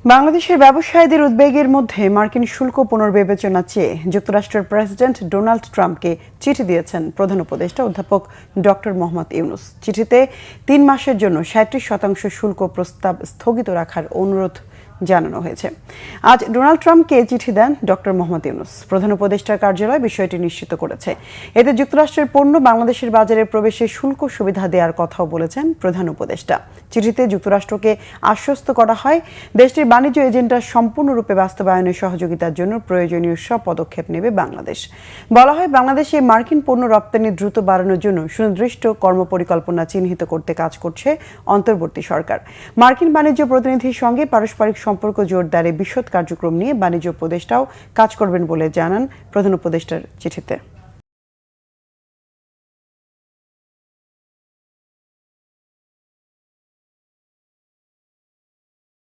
বাংলাদেশের ব্যবসায়ীদের উদ্বেগের মধ্যে মার্কিন শুল্ক পুনর্বিবেচনা চেয়ে যুক্তরাষ্ট্রের প্রেসিডেন্ট ডোনাল্ড ট্রাম্পকে চিঠি দিয়েছেন প্রধান উপদেষ্টা অধ্যাপক ডক্টর মোহাম্মদ ইউনূস। চিঠিতে ৩ মাসের জন্য ৩৭% শুল্ক প্রস্তাব স্থগিত রাখার অনুরোধ জানানো হয়েছে। আজ ডোনাল্ড ট্রাম্পকে চিঠি দেন ডক্টর মোহাম্মদ ইউনূস। প্রধান উপদেষ্টার কার্যালয় বিষয়টি নিশ্চিত করেছে। এতে যুক্তরাষ্ট্রের পণ্য বাংলাদেশের বাজারে প্রবেশে শুল্ক সুবিধা দেওয়ার কথাও বলেছেন প্রধান উপদেষ্টা। চিঠিতে যুক্তরাষ্ট্রকে আশ্বস্ত করা হয়, দেশটির বাণিজ্য এজেন্ডা সম্পূর্ণরূপে বাস্তবায়নে সহযোগিতার জন্য প্রয়োজনীয় সব পদক্ষেপ নেবে বাংলাদেশ। বলা হয়, বাংলাদেশে মার্কিন পণ্য রপ্তানি দ্রুত বাড়ানোর জন্য সুনির্দিষ্ট কর্মপরিকল্পনা চিহ্নিত করতে কাজ করছে অন্তর্বর্তী সরকার। মার্কিন বাণিজ্য প্রতিনিধির সঙ্গে পারস্পরিক সম্পর্ক জোরদারে বিশদ কার্যক্রম নিয়ে বাণিজ্য উপদেষ্টাও কাজ করবেন বলে জানান প্রধান উপদেষ্টার চিঠিতে।